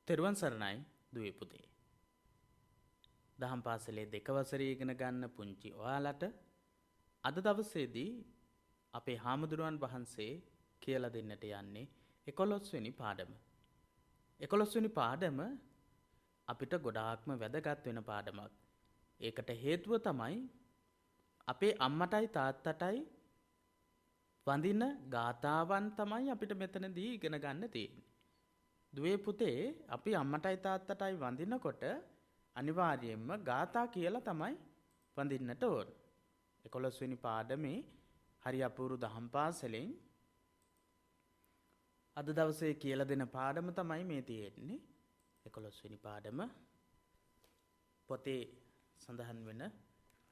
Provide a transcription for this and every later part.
තෙරුවන් සරණයි දුවේ පුතේ. දහම් පාසලේ 2 වසරේ ඉගෙන ගන්න පුංචි ඔයාලට අද දවසේදී අපේ හාමුදුරුවන් වහන්සේ කියලා දෙන්නට යන්නේ 11 වෙනි පාඩම. 11 වෙනි පාඩම අපිට ගොඩාක්ම වැදගත් වෙන පාඩමක්. ඒකට හේතුව තමයි අපේ අම්මටයි තාත්තටයි වඳින ගාථාවන් තමයි අපිට මෙතනදී ඉගෙන ගන්න තියෙන්නේ. දුවේ පුතේ අපි අම්මටයි තාත්තටයි වඳිනකොට අනිවාර්යයෙන්ම ගාථා කියලා තමයි වඳින්නට ඕන. 11 වෙනි පාඩමේ හරි අපූර්ව දහම් පාසලෙන් අද දවසේ කියලා දෙන පාඩම තමයි මේ තියෙන්නේ. 11 වෙනි පාඩම පොතේ සඳහන් වෙන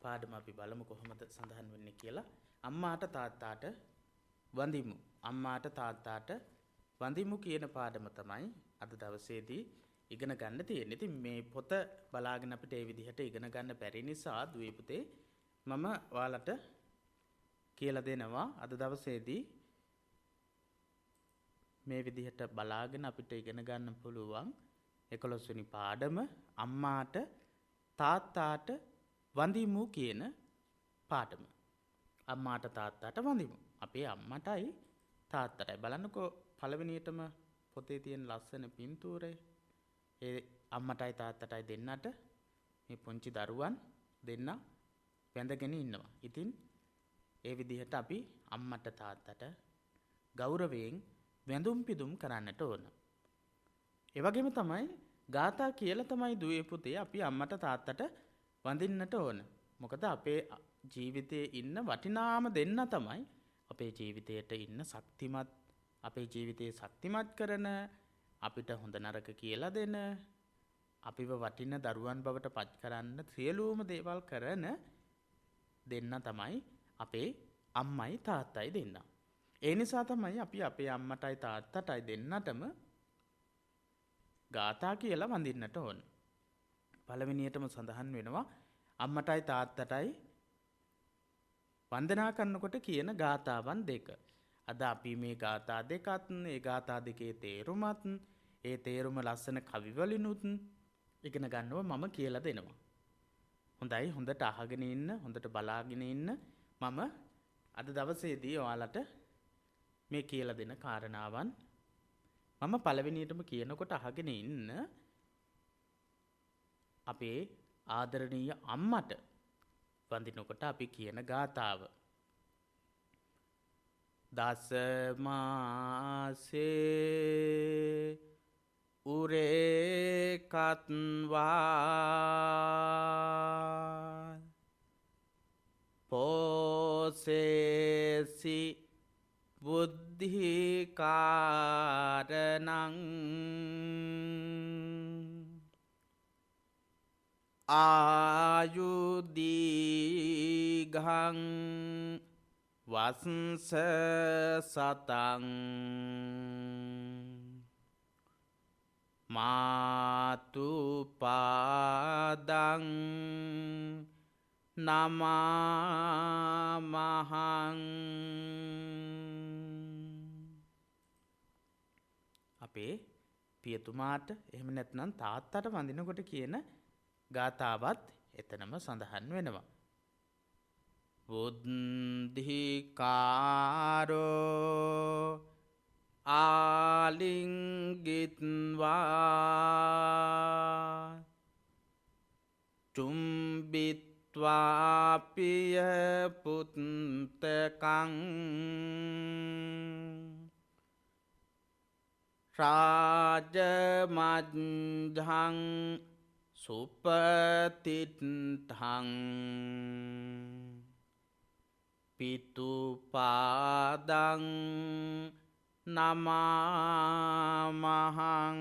පාඩම අපි බලමු කොහොමද සඳහන් වෙන්නේ කියලා. අම්මාට තාත්තාට වඳිමු. අම්මාට තාත්තාට වඳිමු කියන පාඩම තමයි අද දවසේදී ඉගෙන ගන්න තියෙන්නේ. ඉතින් මේ පොත බලාගෙන අපිට ඒ විදිහට ඉගෙන ගන්න බැරි නිසා දුවේ පුතේ මම ඔයාලට කියලා දෙනවා අද දවසේදී මේ විදිහට බලාගෙන අපිට ඉගෙන ගන්න පුළුවන් 11 වෙනි පාඩම අම්මාට තාත්තාට වඳිමු කියන පාඩම. අම්මාට තාත්තාට වඳිමු. අපේ අම්මටයි තාත්තටයි බලන්නකෝ පළවෙනියටම පොතේ තියෙන ලස්සන පින්තූරය. ඒ අම්මටයි තාත්තටයි දෙන්නට මේ පුංචි දරුවන් දෙන්න වැඳගෙන ඉන්නවා. ඉතින් ඒ විදිහට අපි අම්මට තාත්තට ගෞරවයෙන් වැඳුම් පිදුම් කරන්නට ඕන. ඒ වගේම තමයි ගාථා කියලා තමයි දුවේ පුතේ අපි අම්මට තාත්තට වඳින්නට ඕන. මොකද අපේ ජීවිතයේ ඉන්න වටිනාම දෙන්න තමයි අපේ ජීවිතයට ඉන්න ශක්තිමත් අපේ ජීවිතේ ශක්තිමත් කරන අපිට හොඳ නරක කියලා දෙන අපිව වටින දරුවන් බවට පත් කරන්න සියලුම දේවල් කරන දෙන්න තමයි අපේ අම්මයි තාත්තයි දෙන්න. ඒ නිසා තමයි අපි අපේ අම්මටයි තාත්තටයි දෙන්නටම ගාථා කියලා වඳින්නට ඕන. පළවෙනියටම සඳහන් වෙනවා අම්මටයි තාත්තටයි වන්දනා කරනකොට කියන ගාථාවන් දෙක. අද අපි මේ ගාථා දෙකත් ඒ ගාථා දෙකේ තේරුමත් ඒ තේරුම ලස්සන කවිවලිනුත් ඉගෙන ගන්නව මම කියලා දෙනවා. හොඳයි හොඳට අහගෙන ඉන්න හොඳට බලාගෙන ඉන්න මම අද දවසේදී ඔයාලට මේ කියලා දෙන කාරණාවන් මම පළවෙනියටම කියනකොට අහගෙන ඉන්න අපේ ආදරණීය අම්මට වඳිනකොට අපි කියන ගාථාව දස මාසේ උරේකත්වා පෝසේසි බුද්ධිකාරණං ආයුදීඝං වස්ස සතං මාතු පාදං නමාමහං. අපේ පියතුමාට එහෙම නැත්නම් තාත්තට වඳිනකොට කියන ගාථාවත් එතනම සඳහන් වෙනවා. බුද්ධිකාරෝ ආලිංගිත්වා චුම්බිත්වා පිය පුත්තකං රාජමජ්ජං සුපතිට්ඨං පිතුපාදං නමාමහං.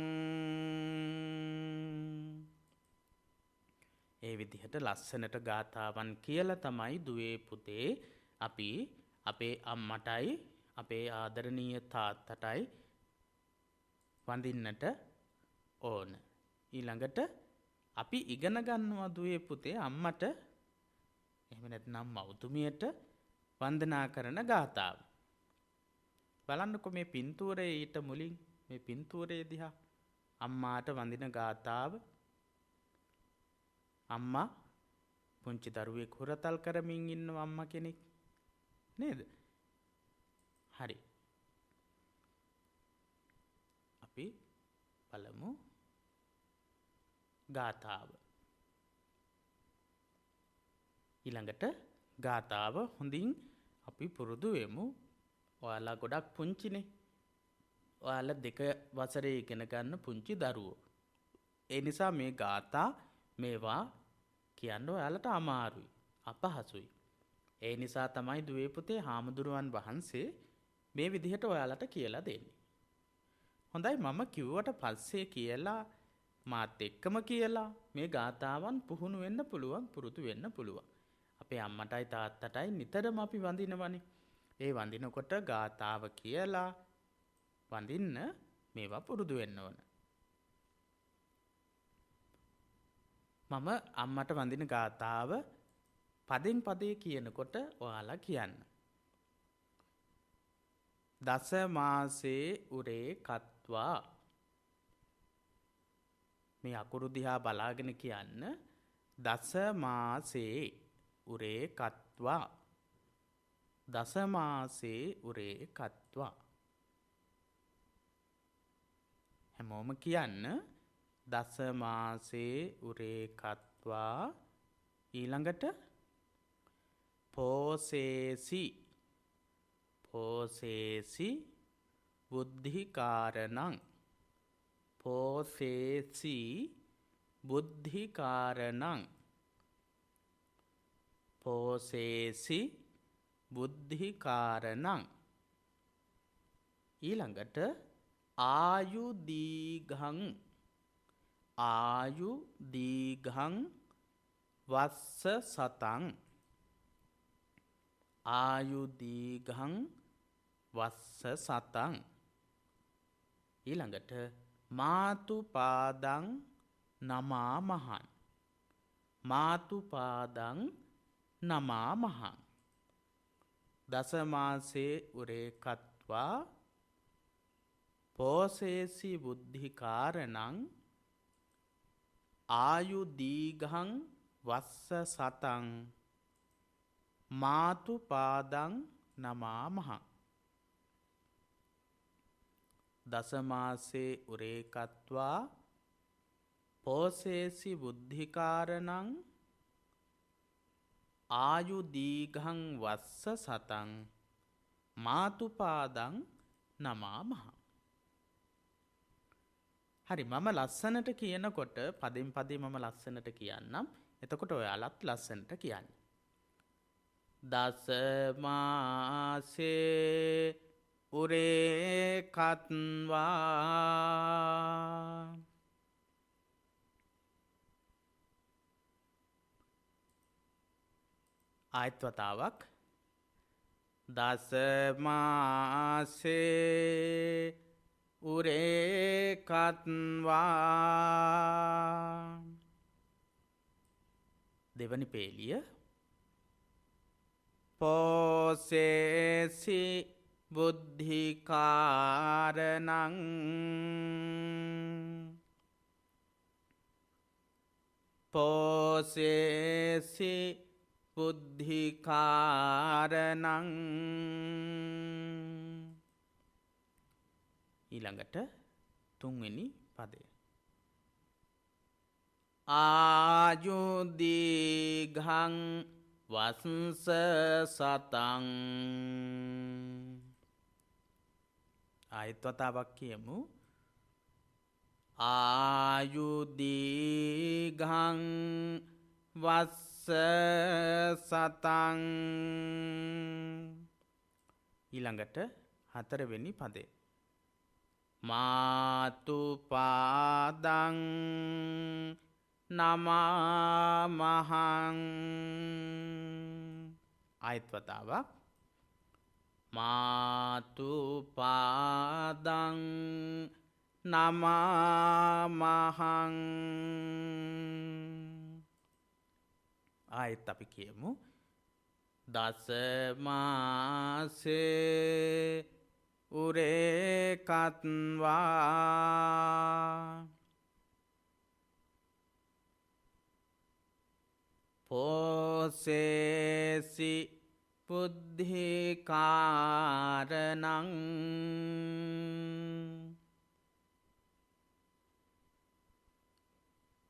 ඒ විදිහට ලස්සනට ගාථාවන් කියලා තමයි දුවේ පුතේ අපි අපේ අම්මටයි අපේ ආදරණීය තාත්තටයි වඳින්නට ඕන. ඊළඟට අපි ඉගෙන ගන්නවා දුවේ පුතේ අම්මට එහෙම නැත්නම් මව්තුමියට වන්දනා කරන ගාථාව. බලන්නකො මේ පින්තූරයේ ඊට මුලින් මේ පින්තූරයේ දිහා අම්මාට වඳින ගාථාව අම්මා පුංචි දරුවෙක් හුරතල් කරමින් ඉන්නව අම්මා කෙනෙක් නේද? හරි. අපි බලමු ගාථාව. ඊළඟට ගාථාව හොඳින් අපි පුරුදු වෙමු. ඔයාලා ගොඩක් පුංචිනේ. ඔයාලා 2 වසරේ ඉගෙන ගන්න පුංචි දරුවෝ. ඒ නිසා මේ ගාථා මේවා කියන්න ඔයාලට අමාරුයි, අපහසුයි. ඒ නිසා තමයි දුවේ පුතේ හාමුදුරුවන් වහන්සේ මේ විදිහට ඔයාලට කියලා දෙන්නේ. හොඳයි, මම කිව්වට පස්සේ කියලා මාත් එක්කම කියලා මේ ගාථාවන් පුහුණු වෙන්න පුළුවන්, පුරුදු වෙන්න පුළුවන්. අපේ අම්මටයි තාත්තටයි නිතරම අපි වඳිනවනේ. ඒ වඳිනකොට ගාථාව කියලා වඳින්න මේවා පුරුදු වෙන්න ඕන. මම අම්මට වඳින ගාථාව පදෙන් පදේ කියනකොට ඔයාලා කියන්න. දස මාසේ උරේ කත්වා. මේ අකුරු දිහා බලාගෙන කියන්න. දස මාසේ උරේ කත්වා. දස මාසේ උරේ කත්වා. හැමෝම කියන්න. දස මාසේ උරේ කත්වා. ඊළඟට පෝසේසි. පෝසේසි බුද්ධිකාරණං. පෝසේසි බුද්ධිකාරණං. පෝසේසි බුද්ධිකාරණං. ඊළඟට ආයුදීඝං. ආයුදීඝං වස්ස සතං. ආයුදීඝං වස්ස සතං. ඊළඟට මාතුපාදං නමාමහං. මාතුපාදං නමාමහං. දස මාසේ උරේ කତ୍වා පෝසේසි බුද්ධිකාරණං ආයුදීඝං වස්ස සතං මාතුපාදං නමාමහං. දස මාසේ උරේ කତ୍වා පෝසේසි බුද්ධිකාරණං ආයුදීඝං වස්ස සතං මාතුපාදං නමාමහං. හරි, මම ලස්සනට කියනකොට පදෙන් පදේ මම ලස්සනට කියන්නම්. එතකොට ඔයාලත් ලස්සනට කියන්න. දස මාසේ උරේ කତ୍වා. ආයත් වතාවක්. දස මාසේ උරේ කତ୍වා. දෙවනි පේලිය. පෝසේසි බුද්ධිකාරණං. පෝසේසි බුද්ධිකාරණං. ඊළඟට තුන්වෙනි පදය. ආයුදීඝං වස්ස සතං. ආයත් වතාවක් කියමු. ආයුදීඝං වස්ස සතං. ඊළඟට හතරවෙනි පදේ. මාතුපාදං නමාමහං. ආයත් වතාවක්. මාතුපාදං නමාමහං. ආයත් අපි කියමු. දස මාසේ උරේ කତ୍වා ඔසේසි පුද්ධිකාරණං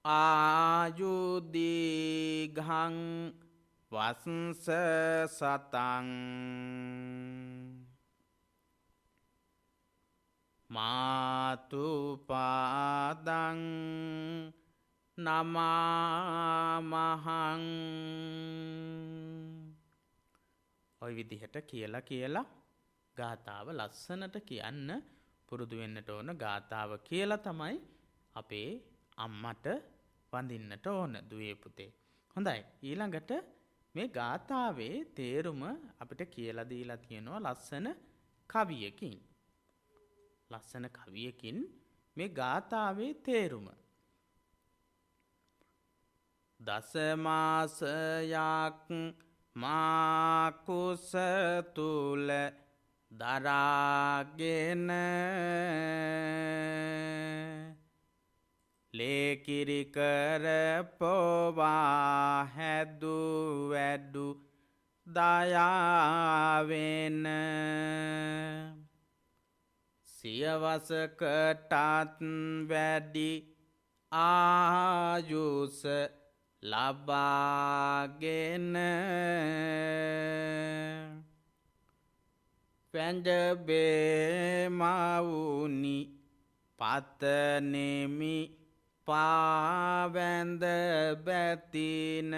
ආයුදීඝං වස්ස සතං මාතුපාදං නමාමහං. ඔය විදිහට කියලා ගාථාව ලස්සනට කියන්න පුරුදු වෙන්නට ඕන. ගාථාව කියලා තමයි අපේ අම්මට වඳින්නට ඕන දුවේ පුතේ. හොඳයි, ඊළඟට මේ ගාථාවේ තේරුම අපිට කියලා දීලා තියෙනවා ලස්සන කවියකින්. ලස්සන කවියකින් මේ ගාථාවේ තේරුම. දසමාසයක් මා කුස තුල දරාගෙන ලේකිරි කර පොවා හැදු වැඩු දයාවෙන සියවසකටත් වැඩි ආයුෂ ලබාගෙන වැඳබේමවුනි පතනෙමි පාවැඳ බැතින.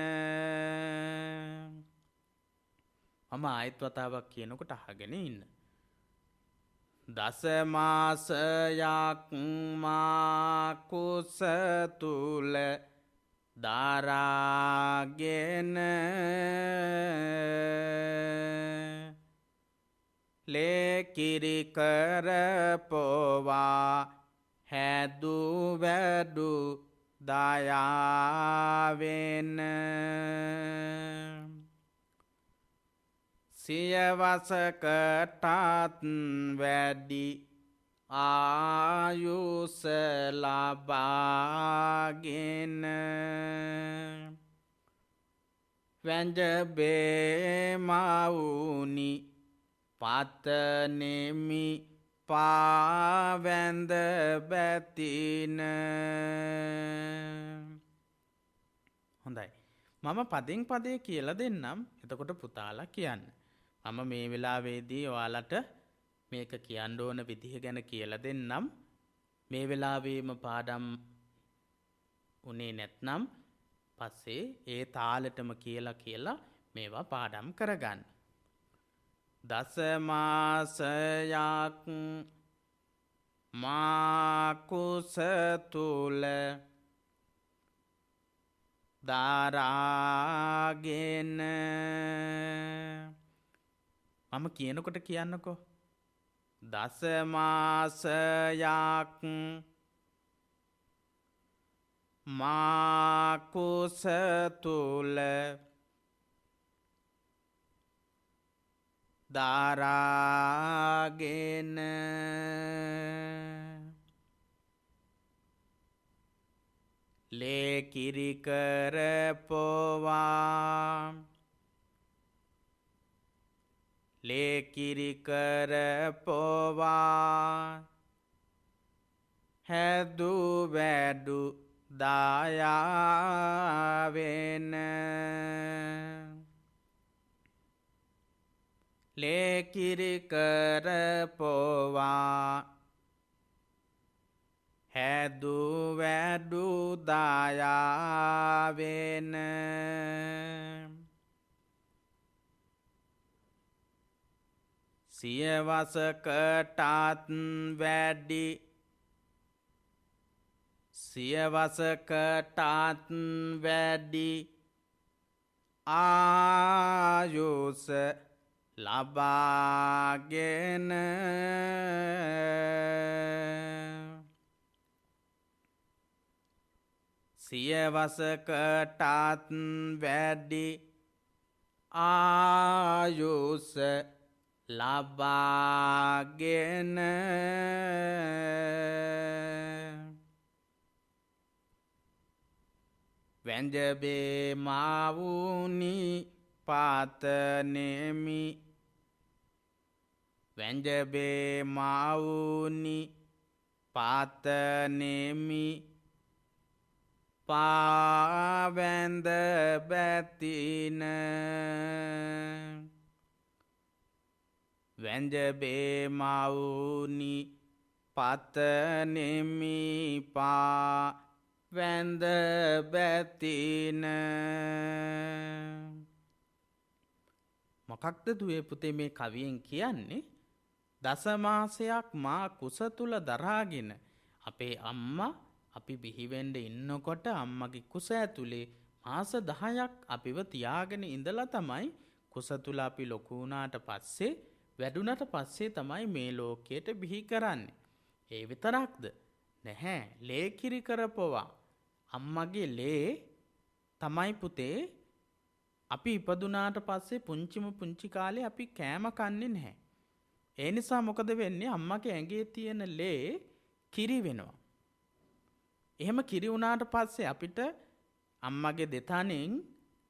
මම ආයත් වතාවක් කියනකොට අහගෙන ඉන්න. දසමාසයක් මා කුස තුල දරාගෙන ලේකිරි කර පොවා හැදු වැඩු දයාවෙන සියවසකටත් වැඩි ආයුෂ ලබාගෙන වැඳබේමවුනි පතනෙමි පාවැඳ බැතින. හොඳයි, මම පදෙන් පදේ කියලා දෙන්නම්. එතකොට පුතාලා කියන්න. මම මේ වෙලාවේදී ඔයාලට මේක කියන්න ඕන විදිහ ගැන කියලා දෙන්නම්. මේ වෙලාවේම පාඩම් උනේ නැත්නම් පස්සේ ඒ තාලෙටම කියලා මේවා පාඩම් කරගන්න. දසමාසයක් මා කුස තුල දරාගෙන මම කියනකොට කියන්නකෝ. දසමාසයක් මා කුස තුල දරාගෙන ලේකිරි කර පොවා ලේකිරි කර පොවා හැදු වැඩු දයාවෙන ලේකිරි කර පොවා හැදු වැඩු දයාවෙන සියවසකටත් වැඩි ආයුෂ ලබාගෙන සියවසකටත් වැඩි ආයුෂ ලබාගෙන වැංජබේ මාවුනි පාතනෙමි වැංජබේ මාවුනි පාතනෙමි පාවැඳ බැතින වැංජබේ මාවුනි පාතනෙමි පාවැඳ බැතින මොකක්ද දුවේ පුතේ මේ කවියෙන් කියන්නේ? දසමාසයක් මා කුස තුල දරාගෙන අපේ අම්මා අපි බිහිවෙන්න ඉන්නකොට අම්මගේ කුස ඇතුලේ මාස 10ක් අපිව තියාගෙන ඉඳලා තමයි කුස තුල අපි ලොකු වුණාට පස්සේ වැඩුණට පස්සේ තමයි මේ ලෝකයට බිහි කරන්නේ. ඒ විතරක්ද? නැහැ. ලේ කිරි කරපුවා අම්මගේ ලේ තමයි පුතේ අපි ඉපදුනාට පස්සේ පුංචි කාලේ අපි කෑම කන්නේ නැහැ. ඒ නිසා මොකද වෙන්නේ? අම්මගේ ඇඟේ තියෙන ලේ කිරි වෙනවා. එහෙම කිරි වුණාට පස්සේ අපිට අම්මගේ දෙතනෙන්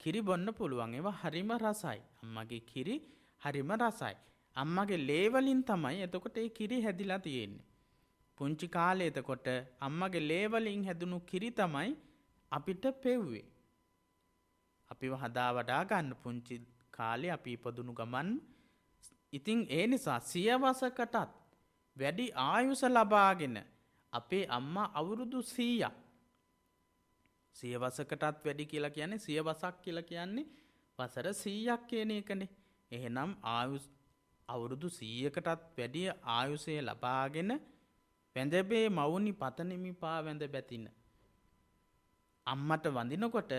කිරි බොන්න පුළුවන්. ඒවා හරිම රසයි. අම්මගේ කිරි හරිම රසයි. අම්මගේ ලේ වලින් තමයි එතකොට ඒ කිරි හැදිලා තියෙන්නේ. පුංචි කාලේ එතකොට අම්මගේ ලේ වලින් හැදුණු කිරි තමයි අපිට පෙව්වේ. අපිව හදා වඩා ගන්න පුංචි කාලේ අපි ඉපදුණු ගමන්. ඉතින් ඒ නිසා සියවසකටත් වැඩි ආයුෂ ලබාගෙන අපේ අම්මා අවුරුදු 100ක් සියවසකටත් වැඩි කියලා කියන්නේ සියවසක් කියලා කියන්නේ වසර 100ක් කියන එකනේ. එහෙනම් අවුරුදු 100කටත් වැඩි ආයුෂය ලබාගෙන වැඳබේ මවුනි පතනෙමි පාවැඳ බැතින අම්මට වඳිනකොට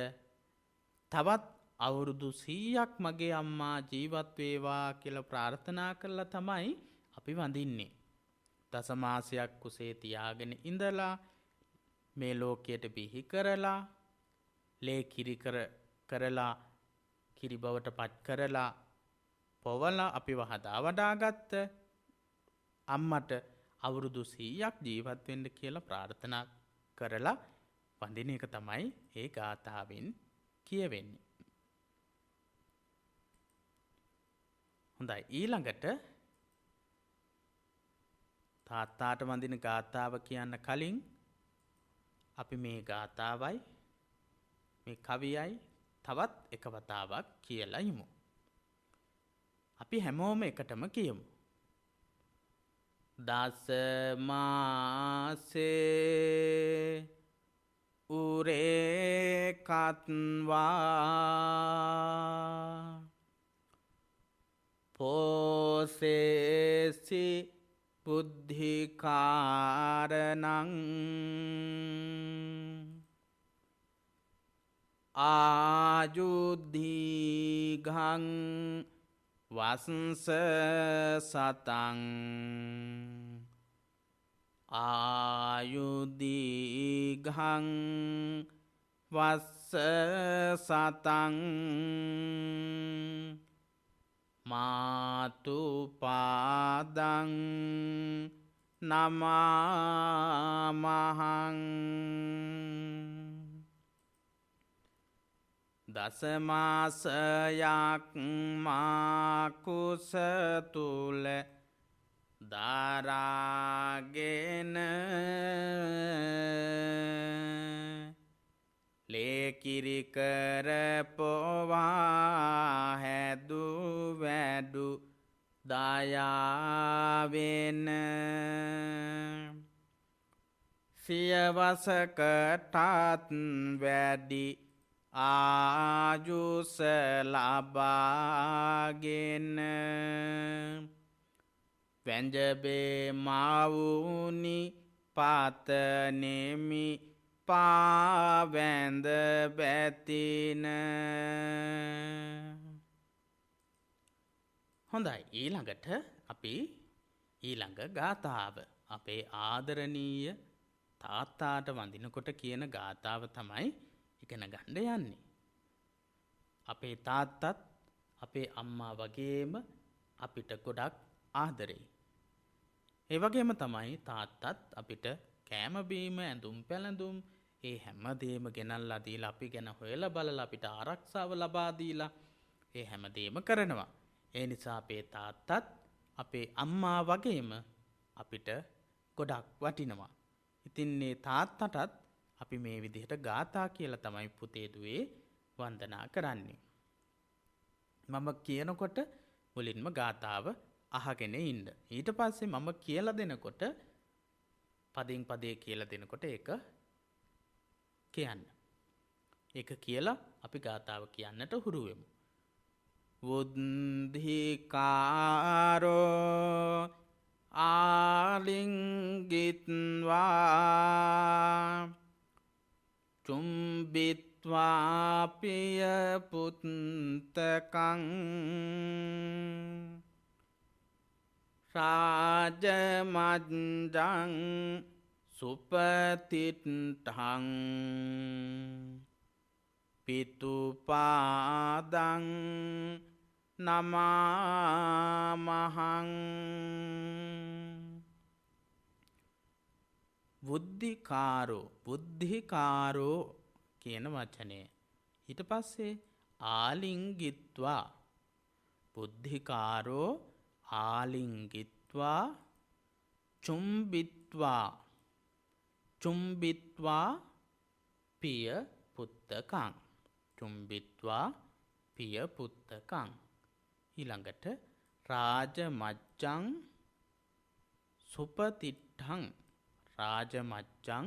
තවත් අවුරුදු 100ක් මගේ අම්මා ජීවත් වේවා කියලා ප්‍රාර්ථනා කරලා තමයි අපි වඳින්නේ. දසමාසයක් කුසේ තියාගෙන ඉඳලා මේ ලෝකයට බිහි කරලා ලේ කිරි කරලා කිරි බවට පත් කරලා පොවලා අපිව හදා වඩාගත්ත අම්මට අවුරුදු 100ක් ජීවත් වෙන්න කියලා ප්‍රාර්ථනා කරලා වඳින එක තමයි ඒ ගාථාවෙන් කියවෙන්නේ. හොඳයි, ඊළඟට තාත්තාට වඳින ගාථාව කියන්න කලින් අපි මේ ගාථාවයි මේ කවියයි තවත් එක වතාවක් කියලා යමු. අපි හැමෝම එකටම කියමු. දස මාසේ උරේ කත්වා පෝසේසි බුද්ධිකාරණං ආයුද්ධීඝං වස්ස සතං ආයුධීඝං වස්ස සතං මාතු පාදං නමාමහං දසමාසයක් මා කුස තුල දරාගෙන ලේ කිරි කරපොවා හැදු වැඩු දයාවෙන සියවසකටත් වැඩි ආයුෂ ලබාගෙන වැංජබේ මාවුනි පාතනෙමි පාවැඳ බැතින. හොඳයි, ඊළඟට අපි ඊළඟ ගාථාව අපේ ආදරණීය තාත්තාට වඳිනකොට කියන ගාථාව තමයි ඉගෙන ගන්න යන්නේ. අපේ තාත්තත් අපේ අම්මා වගේම අපිට ගොඩක් ආදරෙයි. ඒ වගේම තමයි තාත්තත් අපිට කෑම බීම ඇඳුම් පැළඳුම් ඒ හැමදේම ගෙනල්ලා දීලා අපි ගැන හොයලා බලලා අපිට ආරක්ෂාව ලබා දීලා ඒ හැමදේම කරනවා. ඒ නිසා අපේ තාත්තත් අපේ අම්මා වගේම අපිට ගොඩක් වටිනවා. ඉතින් මේ තාත්තටත් අපි මේ විදිහට ගාථා කියලා තමයි පුතේ දුවේ වන්දනා කරන්නේ. මම කියනකොට මුලින්ම ගාථාව අහගෙන ඉන්න. ඊට පස්සේ මම කියලා දෙනකොට පදින් පදේ කියලා දෙනකොට ඒක කියන්න. ඒක කියලා අපි ගාථාව කියන්නට හුරු වෙමු. වුද්ධිකාරෝ ආලිංගිත්වා චුම්බිත්වා පිය පුත්තකං රාජමජ්ජං සුපතිට්ඨං පිතුපාදං නමාමහං. බුද්ධිකාරෝ කියන වචනය ඊට පස්සේ ආලිංගිත්වා බුද්ධිකාරෝ ආලිංගිත්වා චුම්බිත්වා පිය පුත්තකං චුම්බිත්වා පිය පුත්තකං. ඊළඟට රාජමජ්ජං සුපතිට්ඨං රාජමජ්ජං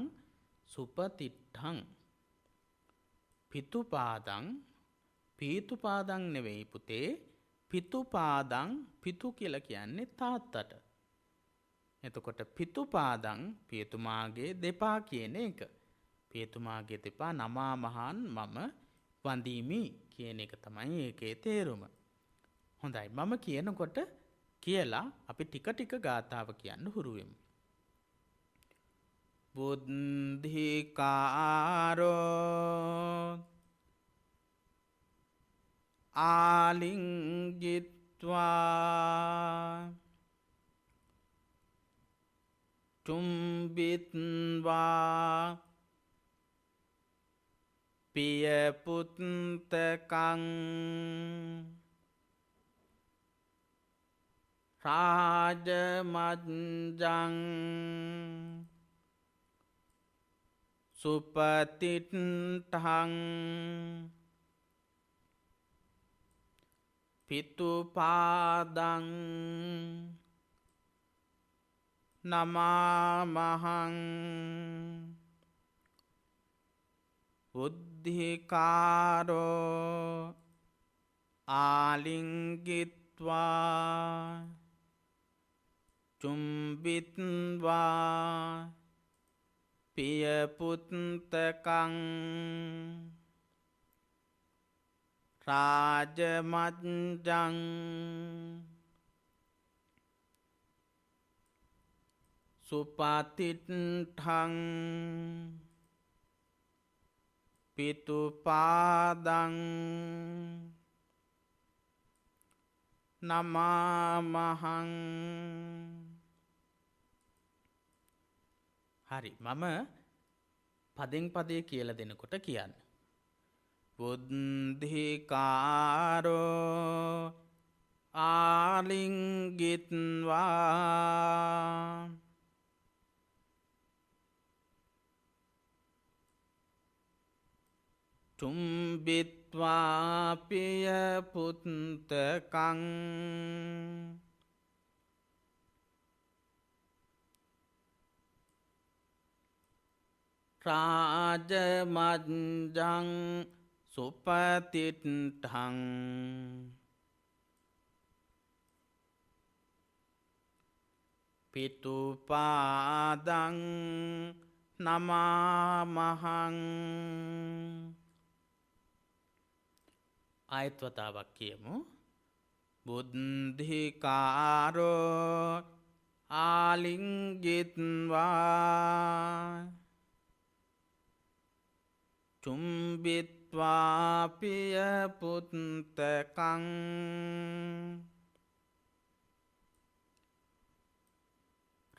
සුපතිට්ඨං පිතුපාදං නෙවෙයි පුතේ පිතුපාදං. පිතු කියලා කියන්නේ තාත්තට. එතකොට පිතුපාදං පියතුමාගේ දෙපා කියන එක. පියතුමාගේ දෙපා නමා මහන් මම වඳීමි කියන එක තමයි ඒකේ තේරුම. හොඳයි මම කියනකොට කියලා අපි ටික ටික ගාථාව කියන්න හුරු වෙමු. බුද්ධිකාරෝ ආලිංගිත්වා චුම්බිත්වා පිය පුත්තකං රාජමජ්ජං සුපතිට්ඨං පිතුපාදං නමාමහං. බුද්ධිකාරෝ ආලිංගිත්වා චුම්බිත්වා පිය පුත්තකං රාජමජ්ජං සුපතිට්ඨං පිතුපාදං නමාමහං. හරි මම පදෙන් පදේ කියලා දෙනකොට කියන්න. බුද්ධිකාරෝ ආලිංගිත්වා චුම්බිත්වා පිය පුත්තකං රාජමජ්ජං සුපතිට්ඨං පිතුපාදං නමාමහං. ආයත් වතාවක් කියමු. බුද්ධිකාරෝ ආලිංගිත්වා චුම්බිත්වා පිය පුත්තකං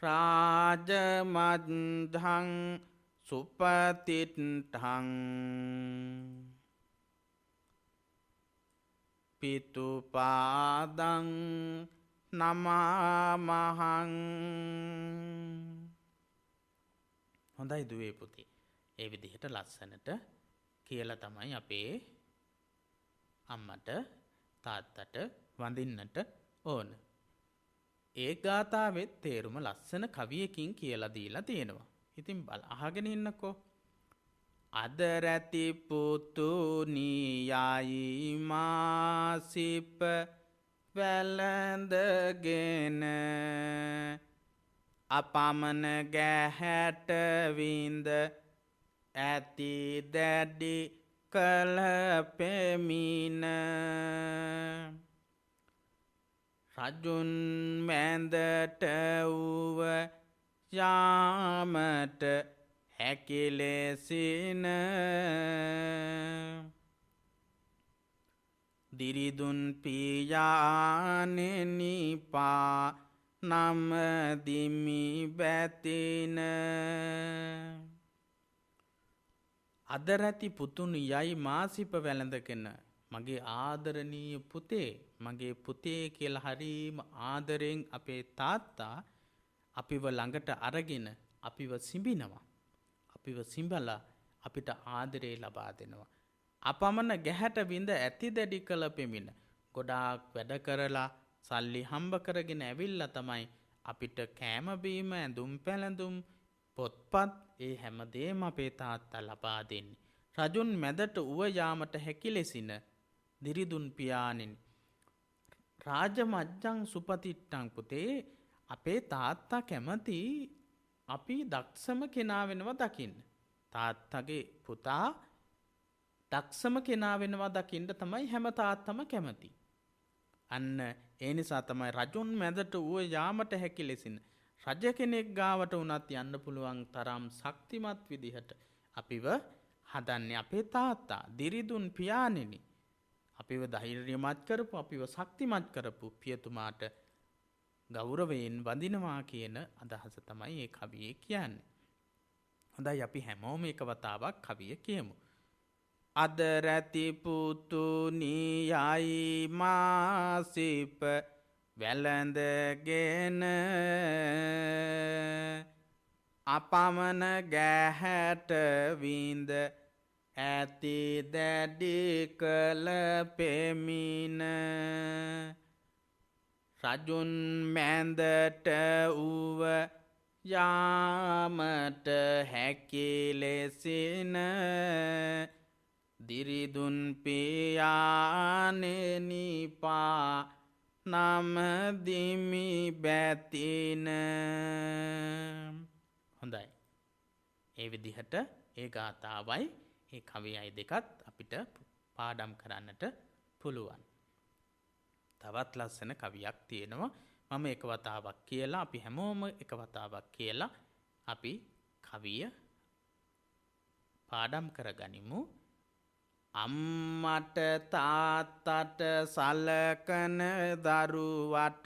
රාජමජ්ජං සුපතිට්ඨං පිතුපාදං නමාමහං. හොඳයි දුවේ පුතේ. ඒ විදිහට ලස්සනට කියලා තමයි අපේ අම්මට තාත්තට වඳින්නට ඕන. ඒ ගාථාවෙත් තේරුම ලස්සන කවියකින් කියලා දීලා තියෙනවා. ඉතින් අහගෙන ඉන්නකෝ. අද රැති පුතුණියයි මාසිප වැළඳගෙන අපමණ ගැහැට විඳ ඇති දැඩි කල පෙමින රජුන් මැදට වූව යාමට හැකිලෙසින දිරිදුන් පියාණෙනි පා නම දිමි බැතින අදරැති පුතුණු යයි මාසිප වැළඳගෙන මගේ ආදරණීය පුතේ මගේ පුතේ කියලා හරීම ආදරෙන් අපේ තාත්තා අපිව ළඟට අරගෙන අපිව සිඹිනවා. අපිව සිඹලා අපිට ආදරේ ලබා දෙනවා. අපමණ ගැහැට විඳ ඇති දැඩි කළ පෙමින ගොඩාක් වැඩ කරලා සල්ලි හම්බ කරගෙන ඇවිල්ලා තමයි අපිට කෑම බීම ඇඳුම් පැළඳුම් පොත්පත් ඒ හැමදේම අපේ තාත්තා ලබා දෙන්නේ. රජුන් මැදට උව යාමට හැකි ලෙසින දිරිදුන් පියාණෙනි රාජමජ්ජං සුපතිට්ඨං පුතේ අපේ තාත්තා කැමති අපි දක්ෂම කෙනා වෙනවා දකින්න. තාත්තගේ පුතා දක්ෂම කෙනා වෙනවා දකින්න තමයි හැම තාත්තම කැමති. අන්න ඒ නිසා තමයි රජුන් මැදට ඌ යාමට හැකි ලෙසින් රජ කෙනෙක් ගාවට උනත් යන්න පුළුවන් තරම් ශක්තිමත් විදිහට අපිව හදන්නේ අපේ තාත්තා දිරිදුන් පියාණෙනි. අපිව ධෛර්යමත් කරපු අපිව ශක්තිමත් කරපු පියතුමාට ගෞරවයෙන් වඳිනවා කියන අදහස තමයි මේ කවියේ කියන්නේ. හොඳයි අපි හැමෝම එක වතාවක් කවිය කියමු. අද රැති පුතුණියයි මාසිප වැළඳගෙන අපමණ ගැහැට විඳ ඇති දැඩි කළ පෙමින රජුන් මැදට වූව යාමට හැකි ලෙසින දිරිදුන් පියාණෙනි පා නම දිමි බැතින. හොඳයි. ඒ විදිහට ඒ ගාථාවයි ඒ කවියයි දෙකත් අපිට පාඩම් කරන්නට පුළුවන්. තවත් ලස්සන කවියක් තියෙනවා. මම එක වතාවක් කියලා අපි හැමෝම එක වතාවක් කියලා අපි කවිය පාඩම් කරගනිමු. අම්මට තාත්තට සලකන දරුවට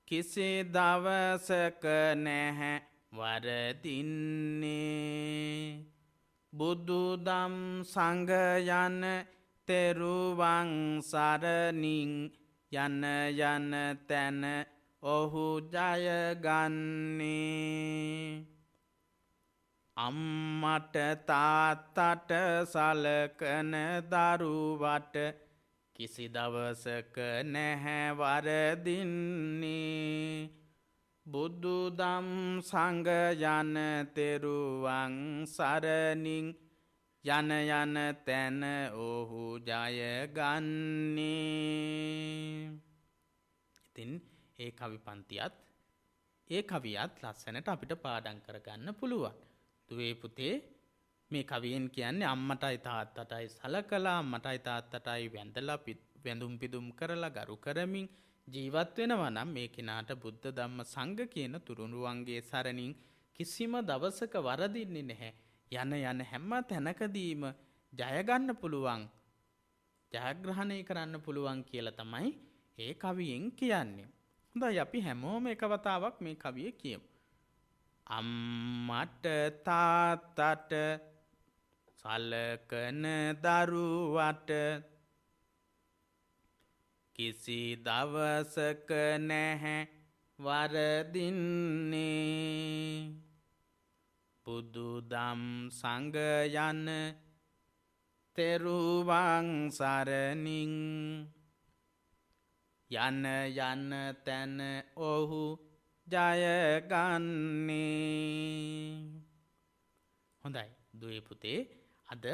කිසි දවසක නැහැ වරදින්නේ. බුදුදම් සංඝ යන තෙරුවන් සරණින් යන යන තැන ඔහු ජයගන්නේ. අම්මට තාත්තට සලකන දරුවට කිසි දවසක නැහැ වරදින්නේ. බුදුදම් සංඝ යන තෙරුවන් සරණින් යන යන තැන ඔහු ජයගන්නේ. ඉතින් ඒ කවි පන්තියත් ඒ කවියත් ලස්සනට අපිට පාඩම් කරගන්න පුළුවන්. දුවේ පුතේ මේ කවියෙන් කියන්නේ අම්මටයි තාත්තටයි සලකලා අම්මටයි තාත්තටයි වැඳලා වැඳුම් පිදුම් කරලා ගරු කරමින් ජීවත් වෙනවා නම් මේ කෙනාට බුද්ධ ධම්ම සංඝ කියන තුරුණුවන්ගේ සරණින් කිසිම දවසක වරදින්නේ නැහැ. යන යන හැම තැනකදීම ජය ගන්න පුළුවන් ජයග්‍රහණය කරන්න පුළුවන් කියලා තමයි ඒ කවියෙන් කියන්නේ. හොඳයි අපි හැමෝම එක වතාවක් මේ කවිය කියමු. අම්මට තාත්තට සලකන දරුවට කිසි දවසක නැහැ වරදින්නේ. බුදුදම් සංඝ යන තෙරුවන් සරණින් යන යන තැන ඔහු ජයගන්නේ. හොඳයි දුවේ පුතේ, අද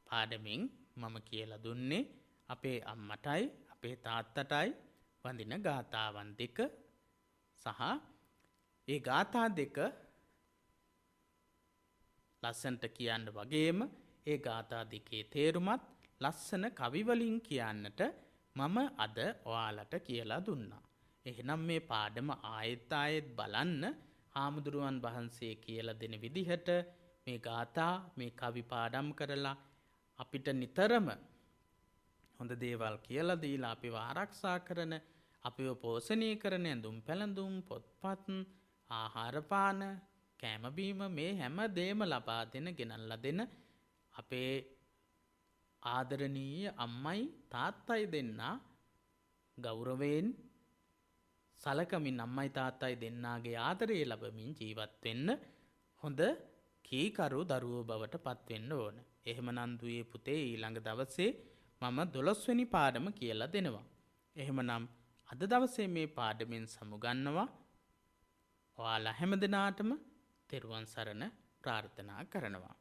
පාඩමින් මම කියලා දුන්නේ අපේ අම්මටයි අපේ තාත්තටයි වඳින ගාථාවන් දෙක සහ ඒ ගාථා දෙක ලස්සනට කියන්න වගේම ඒ ගාථා දෙකේ තේරුමත් ලස්සන කවි වලින් කියන්නට මම අද ඔයාලට කියලා දුන්නා. එහෙනම් මේ පාඩම ආයෙත් බලන්න හාමුදුරුවන් වහන්සේ කියලා දෙන විදිහට මේ ගාථා මේ කවි පාඩම් කරලා අපිට නිතරම හොඳ දේවල් කියලා දීලා අපිව ආරක්ෂා කරන, අපිව පෝෂණය කරන ඇඳුම් පැළඳුම්, පොත්පත්, ආහාර පාන, කෑම බීම මේ හැම දෙයක්ම ලබා දෙන, ගෙනල්ලා දෙන අපේ ආදරණීය අම්මයි තාත්තයි දෙන්නා ගෞරවයෙන් සලකමින් අම්මයි තාත්තයි දෙන්නාගේ ආදරය ලැබමින් ජීවත් වෙන්න හොඳ කීකරු දරුවෝ බවට පත් වෙන්න ඕන. එහෙමනම් දුවේ පුතේ ඊළඟ දවසේ මම 12 වෙනි පාඩම කියලා දෙනවා. එහෙමනම් අද දවසේ මේ පාඩමෙන් සමුගන්නවා. ඔයාලා හැමදෙනාටම තෙරුවන් සරණ ප්‍රාර්ථනා කරනවා.